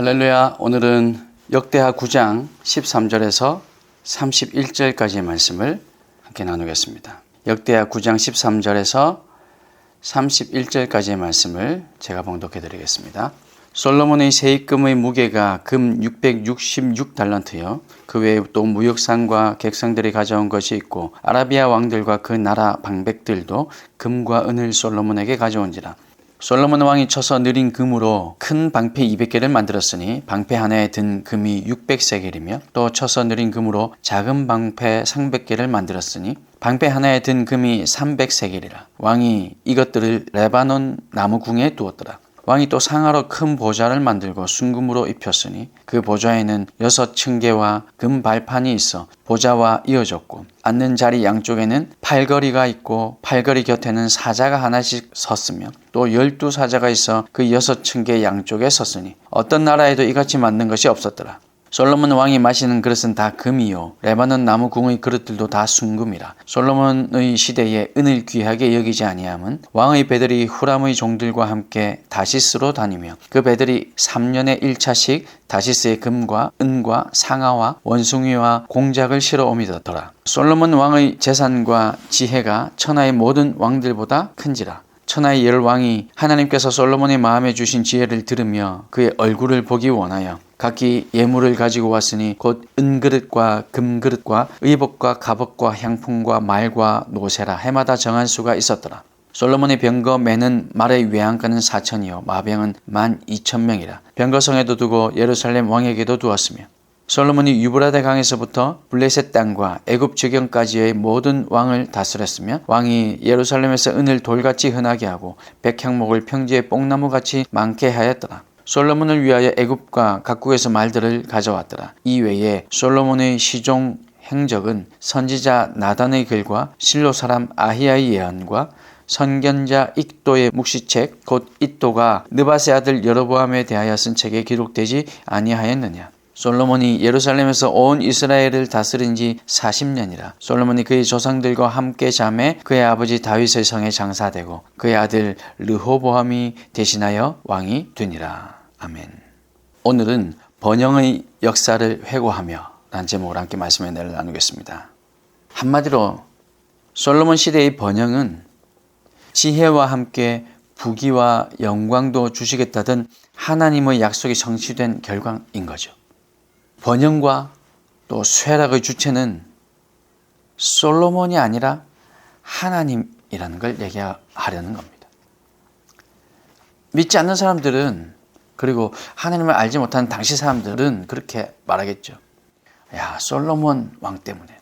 할렐루야. 오늘은 역대하 9장 13절에서 31절까지의 말씀을 함께 나누겠습니다. 역대하 9장 13절에서 31절까지의 말씀을 제가 봉독해 드리겠습니다. 솔로몬의 세입금의 무게가 금 666달란트요. 그 외에 또 무역상과 객상들이 가져온 것이 있고 아라비아 왕들과 그 나라 방백들도 금과 은을 솔로몬에게 가져온지라. 솔로몬 왕이 쳐서 느린 금으로 큰 방패 200개를 만들었으니 방패 하나에 든 금이 600세겔이며 또 쳐서 느린 금으로 작은 방패 300개를 만들었으니 방패 하나에 든 금이 300세겔이라. 왕이 이것들을 레바논 나무궁에 두었더라. 왕이 또 상하로 큰 보좌를 만들고 순금으로 입혔으니 그 보좌에는 6층계와 금 발판이 있어 보좌와 이어졌고 앉는 자리 양쪽에는 팔걸이가 있고 팔걸이 곁에는 사자가 하나씩 섰으며 또 12사자가 있어 그 6층계 양쪽에 섰으니 어떤 나라에도 이같이 만든 것이 없었더라. 솔로몬 왕이 마시는 그릇은 다 금이요 레바논 나무 궁의 그릇들도 다 순금이라. 솔로몬의 시대에 은을 귀하게 여기지 아니함은 왕의 배들이 후람의 종들과 함께 다시스로 다니며 그 배들이 3년에 1차씩 다시스의 금과 은과 상아와 원숭이와 공작을 실어 오미더라. 솔로몬 왕의 재산과 지혜가 천하의 모든 왕들보다 큰지라. 천하의 열 왕이 하나님께서 솔로몬의 마음에 주신 지혜를 들으며 그의 얼굴을 보기 원하여 각기 예물을 가지고 왔으니 곧 은그릇과 금그릇과 의복과 갑옷과 향품과 말과 노새라. 해마다 정한 수가 있었더라. 솔로몬의 병거 매는 말의 외양간은 4천이요 마병은 12,000명이라. 병거성에도 두고 예루살렘 왕에게도 두었으며 솔로몬이 유브라데 강에서부터 블레셋 땅과 애굽 지경까지의 모든 왕을 다스렸으며 왕이 예루살렘에서 은을 돌같이 흔하게 하고 백향목을 평지의 뽕나무같이 많게 하였더라. 솔로몬을 위하여 애굽과 각국에서 말들을 가져왔더라. 이 외에 솔로몬의 시종 행적은 선지자 나단의 글과 실로 사람 아히야의 예언과 선견자 익도의 묵시책 곧 익도가 느바세 아들 여로보암에 대하여 쓴 책에 기록되지 아니하였느냐. 솔로몬이 예루살렘에서 온 이스라엘을 다스린 지 40년이라. 솔로몬이 그의 조상들과 함께 잠에 그의 아버지 다윗의 성에 장사되고 그의 아들 르호보암이 대신하여 왕이 되니라. 아멘. 오늘은 번영의 역사를 회고하며 라는 제목으로 함께 말씀의 은혜를 나누겠습니다. 한마디로 솔로몬 시대의 번영은 지혜와 함께 부귀와 영광도 주시겠다던 하나님의 약속이 성취된 결과인 거죠. 번영과 또 쇠락의 주체는 솔로몬이 아니라 하나님이라는 걸 얘기하려는 겁니다. 믿지 않는 사람들은 그리고 하나님을 알지 못하는 당시 사람들은 그렇게 말하겠죠. 야, 솔로몬 왕 때문에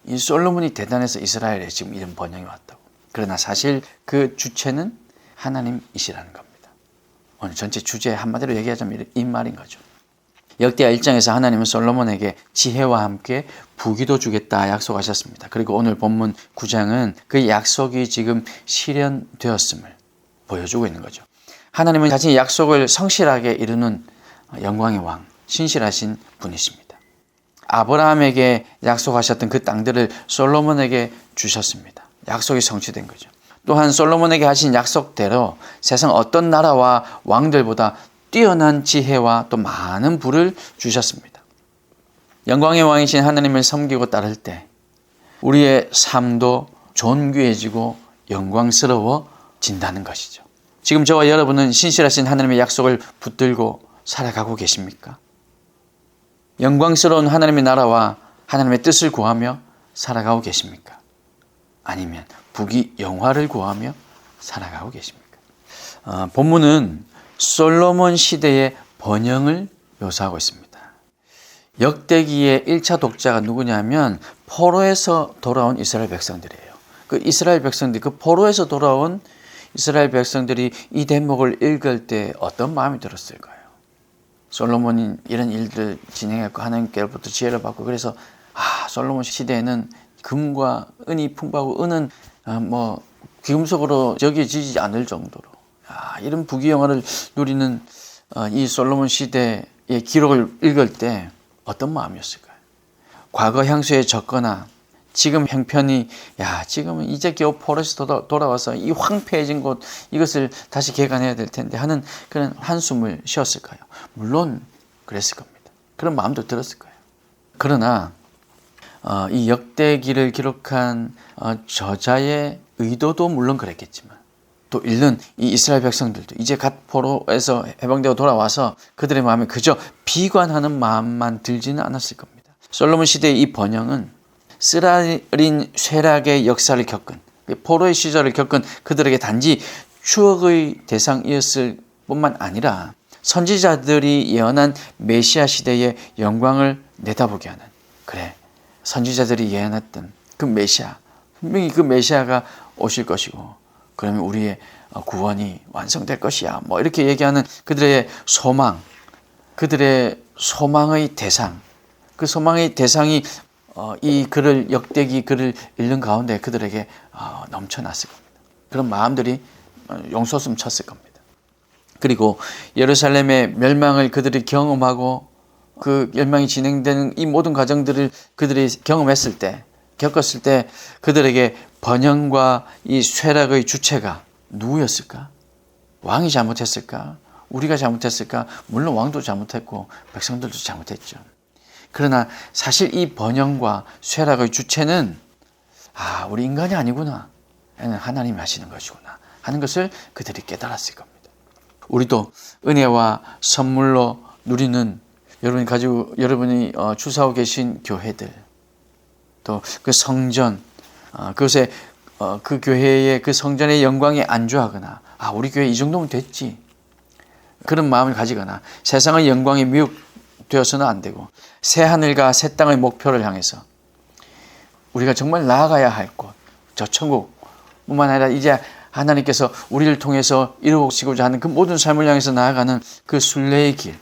이 솔로몬이 대단해서 이스라엘에 지금 이런 번영이 왔다고. 그러나 사실 그 주체는 하나님이시라는 겁니다. 오늘 전체 주제 한마디로 얘기하자면 이 말인 거죠. 역대하 1장에서 하나님은 솔로몬에게 지혜와 함께 부귀도 주겠다 약속하셨습니다. 그리고 오늘 본문 9장은 그 약속이 지금 실현되었음을 보여주고 있는 거죠. 하나님은 자신의 약속을 성실하게 이루는 영광의 왕, 신실하신 분이십니다. 아브라함에게 약속하셨던 그 땅들을 솔로몬에게 주셨습니다. 약속이 성취된 거죠. 또한 솔로몬에게 하신 약속대로 세상 어떤 나라와 왕들보다 뛰어난 지혜와 또 많은 부를 주셨습니다. 영광의 왕이신 하나님을 섬기고 따를 때 우리의 삶도 존귀해지고 영광스러워진다는 것이죠. 지금 저와 여러분은 신실하신 하나님의 약속을 붙들고 살아가고 계십니까? 영광스러운 하나님의 나라와 하나님의 뜻을 구하며 살아가고 계십니까? 아니면 부귀 영화를 구하며 살아가고 계십니까? 본문은 솔로몬 시대의 번영을 묘사하고 있습니다. 역대기의 1차 독자가 누구냐면 포로에서 돌아온 이스라엘 백성들이에요. 그 이스라엘 백성들이 그 포로에서 돌아온 이스라엘 백성들이 이 대목을 읽을 때 어떤 마음이 들었을까요? 솔로몬이 이런 일들 진행했고 하나님께로부터 지혜를 받고 그래서 솔로몬 시대에는 금과 은이 풍부하고 은은 귀금속으로 여겨지지 않을 정도로 이런 부귀영화를 누리는 이 솔로몬 시대의 기록을 읽을 때 어떤 마음이었을까요? 과거 향수에 젖거나 지금 형편이 지금은 이제 겨우 포로에서 돌아와서 이 황폐해진 곳 이것을 다시 개간해야 될 텐데 하는 그런 한숨을 쉬었을까요? 물론 그랬을 겁니다. 그런 마음도 들었을 거예요. 그러나 이 역대기를 기록한 저자의 의도도 물론 그랬겠지만 또 읽는 이 이스라엘 백성들도 이제 갓 포로에서 해방되어 돌아와서 그들의 마음에 그저 비관하는 마음만 들지는 않았을 겁니다. 솔로몬 시대의 이 번영은 쓰라린 쇠락의 역사를 겪은 포로의 시절을 겪은 그들에게 단지 추억의 대상이었을 뿐만 아니라 선지자들이 예언한 메시아 시대의 영광을 내다보게 하는 선지자들이 예언했던 그 메시아 분명히 그 메시아가 오실 것이고 그러면 우리의 구원이 완성될 것이야 이렇게 얘기하는 그들의 소망 그들의 소망의 대상 그 소망의 대상이 이 글을 역대기 글을 읽는 가운데 그들에게 넘쳐났을 겁니다. 그런 마음들이 용솟음 쳤을 겁니다. 그리고 예루살렘의 멸망을 그들이 경험하고 그 멸망이 진행되는 이 모든 과정들을 그들이 겪었을 때 그들에게 번영과 이 쇠락의 주체가 누구였을까? 왕이 잘못했을까? 우리가 잘못했을까? 물론 왕도 잘못했고 백성들도 잘못했죠. 그러나 사실 이 번영과 쇠락의 주체는 우리 인간이 아니구나. 하나님이 하시는 것이구나 하는 것을 그들이 깨달았을 겁니다. 우리도 은혜와 선물로 누리는 여러분이 주사하고 계신 교회들 또 그 성전 그것에 그 교회의 그 성전의 영광에 안주하거나 우리 교회 이 정도면 됐지 그런 마음을 가지거나 세상의 영광에 미혹되어서는 안 되고 새 하늘과 새 땅의 목표를 향해서 우리가 정말 나아가야 할 곳 저 천국뿐만 아니라 이제 하나님께서 우리를 통해서 이루시고자 하는 그 모든 삶을 향해서 나아가는 그 순례의 길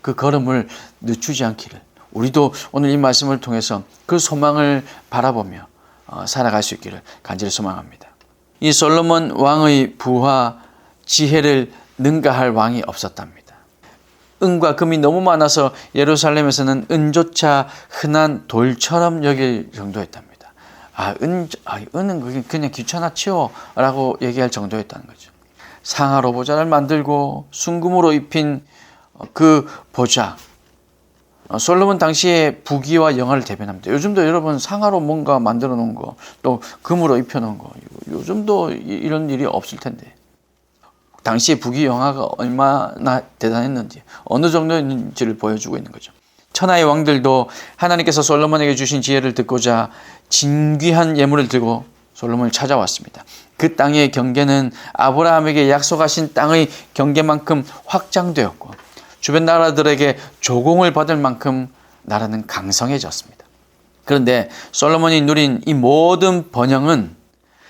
그 걸음을 늦추지 않기를 우리도 오늘 이 말씀을 통해서 그 소망을 바라보며 살아갈 수 있기를 간절히 소망합니다. 이 솔로몬 왕의 부와 지혜를 능가할 왕이 없었답니다. 은과 금이 너무 많아서 예루살렘에서는 은조차 흔한 돌처럼 여길 정도였답니다. 은은 그냥 귀찮아 치워라고 얘기할 정도였다는 거죠. 상하로 보좌를 만들고 순금으로 입힌 그 보좌 솔로몬 당시의 부귀와 영화를 대변합니다. 요즘도 여러분 상하로 뭔가 만들어 놓은 거 또 금으로 입혀 놓은 거 요즘도 이런 일이 없을 텐데 당시의 부귀 영화가 얼마나 대단했는지 어느 정도였는지를 보여주고 있는 거죠. 천하의 왕들도 하나님께서 솔로몬에게 주신 지혜를 듣고자 진귀한 예물을 들고 솔로몬을 찾아왔습니다. 그 땅의 경계는 아브라함에게 약속하신 땅의 경계만큼 확장되었고 주변 나라들에게 조공을 받을 만큼 나라는 강성해졌습니다. 그런데 솔로몬이 누린 이 모든 번영은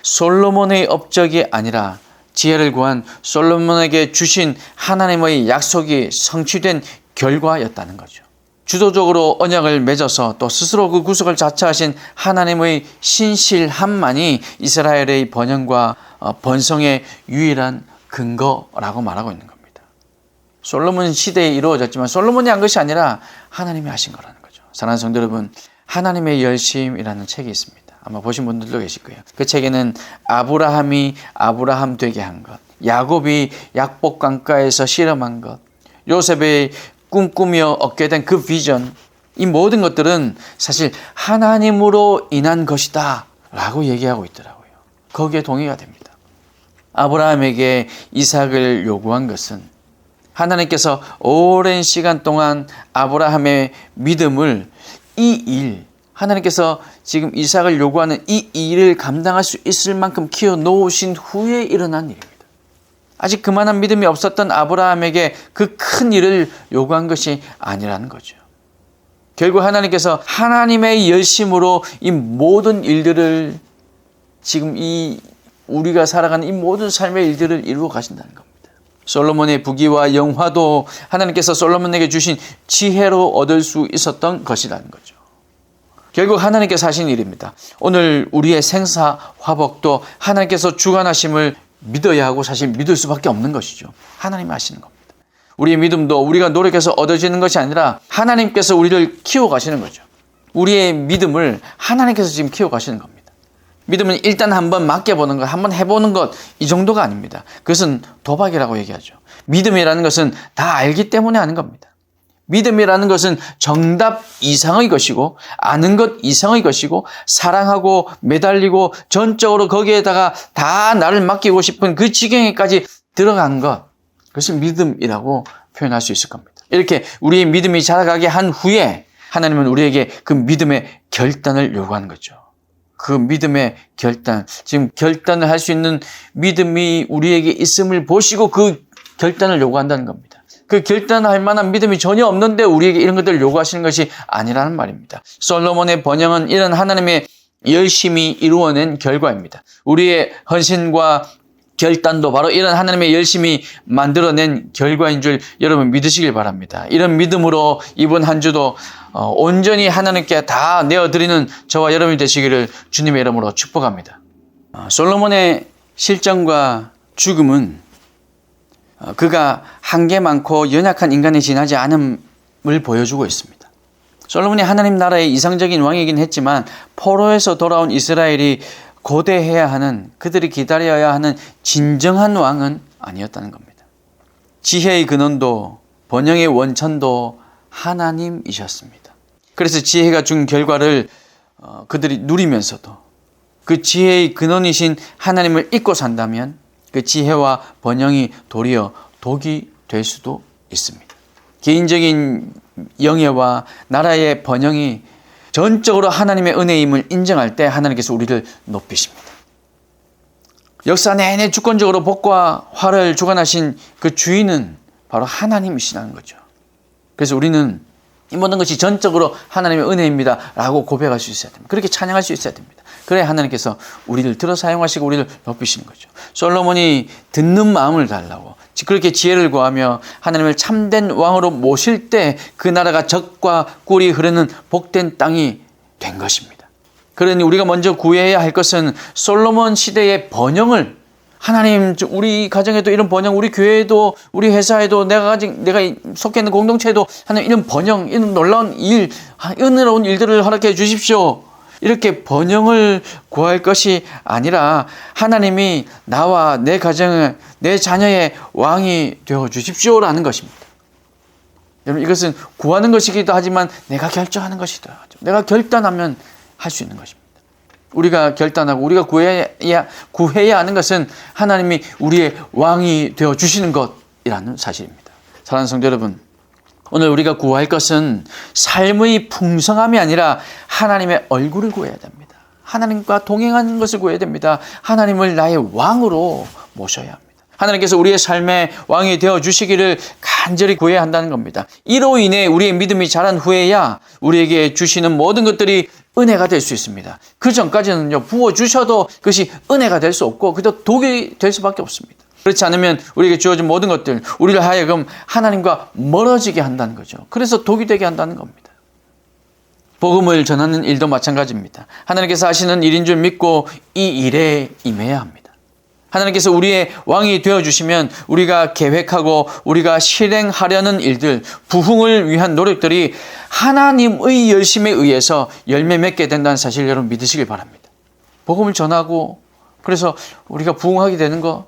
솔로몬의 업적이 아니라 지혜를 구한 솔로몬에게 주신 하나님의 약속이 성취된 결과였다는 거죠. 주도적으로 언약을 맺어서 또 스스로 그 구속을 자처하신 하나님의 신실함만이 이스라엘의 번영과 번성의 유일한 근거라고 말하고 있는 겁니다. 솔로몬 시대에 이루어졌지만 솔로몬이 한 것이 아니라 하나님이 하신 거라는 거죠. 사랑하는 성도 여러분, 하나님의 열심이라는 책이 있습니다. 아마 보신 분들도 계실 거예요. 그 책에는 아브라함이 아브라함 되게 한 것, 야곱이 약복 강가에서 실험한 것, 요셉의 꿈꾸며 얻게 된 그 비전, 이 모든 것들은 사실 하나님으로 인한 것이다 라고 얘기하고 있더라고요. 거기에 동의가 됩니다. 아브라함에게 이삭을 요구한 것은 하나님께서 오랜 시간 동안 아브라함의 믿음을 하나님께서 지금 이삭을 요구하는 이 일을 감당할 수 있을 만큼 키워 놓으신 후에 일어난 일입니다. 아직 그만한 믿음이 없었던 아브라함에게 그 큰 일을 요구한 것이 아니라는 거죠. 결국 하나님께서 하나님의 열심으로 이 모든 일들을 지금 우리가 살아가는 이 모든 삶의 일들을 이루어 가신다는 겁니다. 솔로몬의 부귀와 영화도 하나님께서 솔로몬에게 주신 지혜로 얻을 수 있었던 것이라는 거죠. 결국 하나님께서 하신 일입니다. 오늘 우리의 생사화복도 하나님께서 주관하심을 믿어야 하고 사실 믿을 수밖에 없는 것이죠. 하나님이 하시는 겁니다. 우리의 믿음도 우리가 노력해서 얻어지는 것이 아니라 하나님께서 우리를 키워가시는 거죠. 우리의 믿음을 하나님께서 지금 키워가시는 겁니다. 믿음은 일단 한번 맡겨보는 것, 한번 해보는 것, 이 정도가 아닙니다. 그것은 도박이라고 얘기하죠. 믿음이라는 것은 다 알기 때문에 하는 겁니다. 믿음이라는 것은 정답 이상의 것이고, 아는 것 이상의 것이고, 사랑하고 매달리고 전적으로 거기에다가 다 나를 맡기고 싶은 그 지경에까지 들어간 것, 그것을 믿음이라고 표현할 수 있을 겁니다. 이렇게 우리의 믿음이 자라가게 한 후에 하나님은 우리에게 그 믿음의 결단을 요구하는 거죠. 그 믿음의 결단, 지금 결단을 할 수 있는 믿음이 우리에게 있음을 보시고 그 결단을 요구한다는 겁니다. 그 결단할 만한 믿음이 전혀 없는데 우리에게 이런 것들을 요구하시는 것이 아니라는 말입니다. 솔로몬의 번영은 이런 하나님의 열심히 이루어낸 결과입니다. 우리의 헌신과 결단도 바로 이런 하나님의 열심히 만들어낸 결과인 줄 여러분 믿으시길 바랍니다. 이런 믿음으로 이번 한 주도 온전히 하나님께 다 내어드리는 저와 여러분이 되시기를 주님의 이름으로 축복합니다. 솔로몬의 실정과 죽음은 그가 한계 많고 연약한 인간이 지나지 않음을 보여주고 있습니다. 솔로몬이 하나님 나라의 이상적인 왕이긴 했지만 포로에서 돌아온 이스라엘이 고대해야 하는, 그들이 기다려야 하는 진정한 왕은 아니었다는 겁니다. 지혜의 근원도 번영의 원천도 하나님이셨습니다. 그래서 지혜가 준 결과를 그들이 누리면서도 그 지혜의 근원이신 하나님을 잊고 산다면 그 지혜와 번영이 도리어 독이 될 수도 있습니다. 개인적인 영예와 나라의 번영이 전적으로 하나님의 은혜임을 인정할 때 하나님께서 우리를 높이십니다. 역사 내내 주권적으로 복과 화를 주관하신 그 주인은 바로 하나님이시라는 거죠. 그래서 우리는 이 모든 것이 전적으로 하나님의 은혜입니다 라고 고백할 수 있어야 됩니다. 그렇게 찬양할 수 있어야 됩니다. 그래야 하나님께서 우리를 들어 사용하시고 우리를 높이시는 거죠. 솔로몬이 듣는 마음을 달라고 그렇게 지혜를 구하며 하나님을 참된 왕으로 모실 때 그 나라가 젖과 꿀이 흐르는 복된 땅이 된 것입니다. 그러니 우리가 먼저 구해야 할 것은 솔로몬 시대의 번영을 하나님, 우리 가정에도 이런 번영, 우리 교회에도, 우리 회사에도, 내가 속해 있는 공동체에도 하나님 이런 번영, 이런 놀라운 일, 은혜로운 일들을 허락해 주십시오. 이렇게 번영을 구할 것이 아니라 하나님이 나와 내 가정을, 내 자녀의 왕이 되어 주십시오라는 것입니다. 여러분, 이것은 구하는 것이기도 하지만 내가 결정하는 것이기도 하죠. 내가 결단하면 할 수 있는 것입니다. 우리가 결단하고 우리가 구해야 하는 것은 하나님이 우리의 왕이 되어 주시는 것이라는 사실입니다. 사랑하는 성도 여러분, 오늘 우리가 구할 것은 삶의 풍성함이 아니라 하나님의 얼굴을 구해야 됩니다. 하나님과 동행하는 것을 구해야 됩니다. 하나님을 나의 왕으로 모셔야 합니다. 하나님께서 우리의 삶의 왕이 되어 주시기를 간절히 구해야 한다는 겁니다. 이로 인해 우리의 믿음이 자란 후에야 우리에게 주시는 모든 것들이 은혜가 될 수 있습니다. 그 전까지는요, 부어주셔도 그것이 은혜가 될 수 없고 그저 독이 될 수밖에 없습니다. 그렇지 않으면 우리에게 주어진 모든 것들, 우리를 하여금 하나님과 멀어지게 한다는 거죠. 그래서 독이 되게 한다는 겁니다. 복음을 전하는 일도 마찬가지입니다. 하나님께서 하시는 일인 줄 믿고 이 일에 임해야 합니다. 하나님께서 우리의 왕이 되어주시면 우리가 계획하고 우리가 실행하려는 일들, 부흥을 위한 노력들이 하나님의 열심에 의해서 열매 맺게 된다는 사실 여러분 믿으시길 바랍니다. 복음을 전하고 그래서 우리가 부흥하게 되는 거,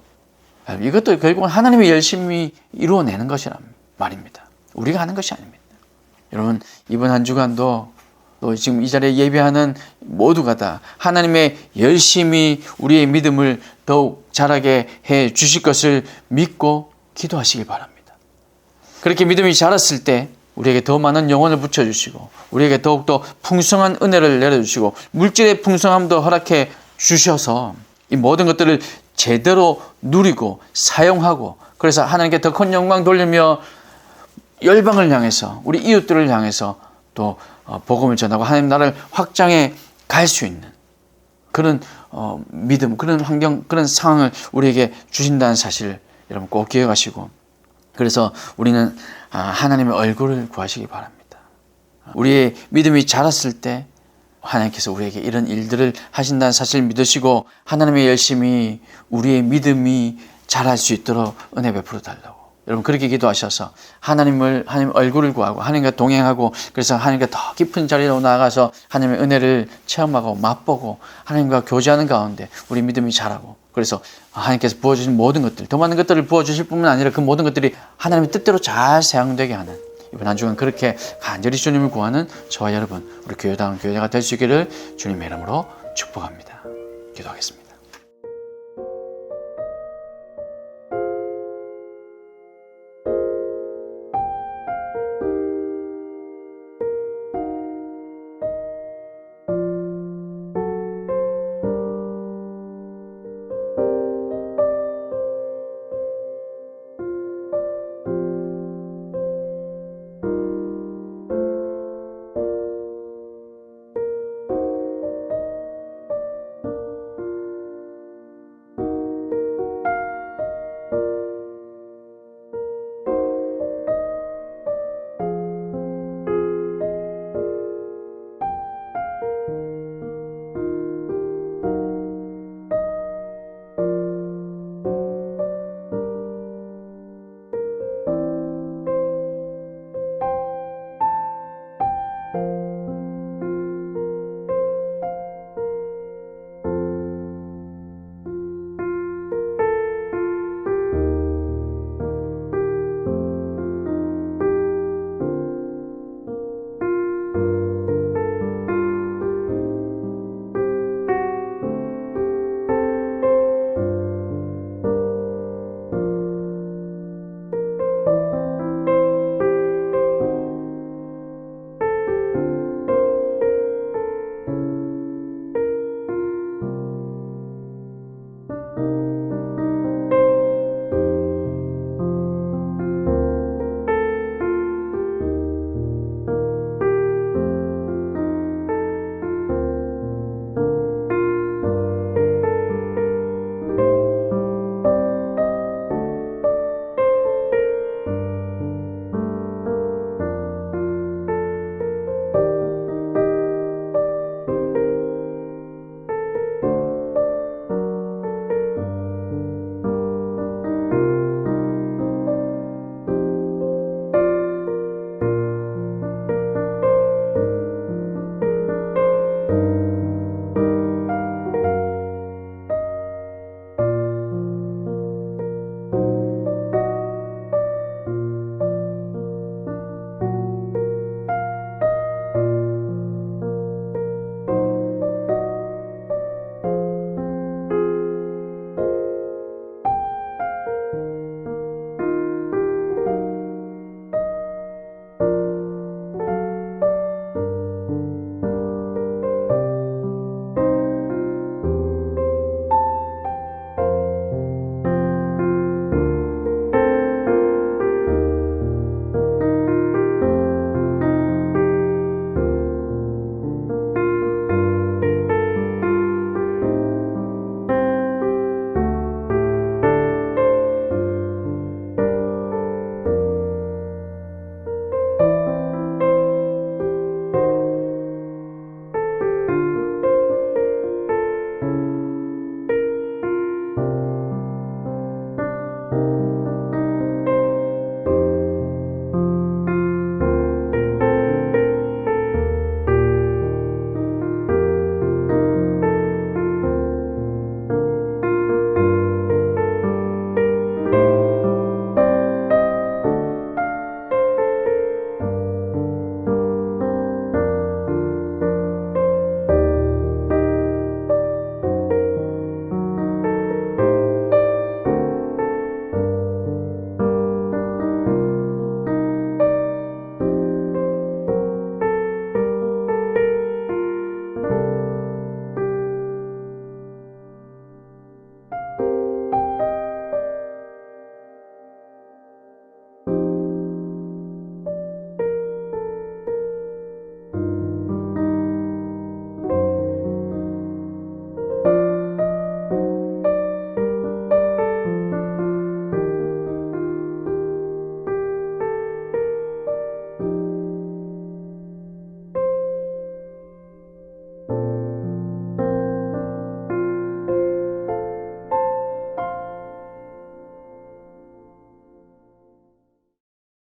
이것도 결국은 하나님의 열심히 이루어내는 것이란 말입니다. 우리가 하는 것이 아닙니다. 여러분, 이번 한 주간도 또 지금 이 자리에 예배하는 모두가 다 하나님의 열심히 우리의 믿음을 더욱 자라게 해 주실 것을 믿고 기도하시길 바랍니다. 그렇게 믿음이 자랐을 때 우리에게 더 많은 영혼을 붙여주시고 우리에게 더욱더 풍성한 은혜를 내려주시고 물질의 풍성함도 허락해 주셔서 이 모든 것들을 제대로 누리고 사용하고 그래서 하나님께 더 큰 영광 돌리며 열방을 향해서 우리 이웃들을 향해서 또 복음을 전하고 하나님 나라를 확장해 갈 수 있는 그런 믿음, 그런 환경, 그런 상황을 우리에게 주신다는 사실을 여러분 꼭 기억하시고 그래서 우리는 하나님의 얼굴을 구하시기 바랍니다. 우리의 믿음이 자랐을 때 하나님께서 우리에게 이런 일들을 하신다는 사실을 믿으시고 하나님의 열심히 우리의 믿음이 자랄 수 있도록 은혜 베풀어 달라고 여러분 그렇게 기도하셔서 하나님 얼굴을 구하고 하나님과 동행하고 그래서 하나님과 더 깊은 자리로 나아가서 하나님의 은혜를 체험하고 맛보고 하나님과 교제하는 가운데 우리 믿음이 자라고 그래서 하나님께서 부어주신 모든 것들 더 많은 것들을 부어주실 뿐만 아니라 그 모든 것들이 하나님의 뜻대로 잘 사용되게 하는 이번 한 주간 그렇게 간절히 주님을 구하는 저와 여러분 우리 교회다운 교회가 될 수 있기를 주님의 이름으로 축복합니다. 기도하겠습니다.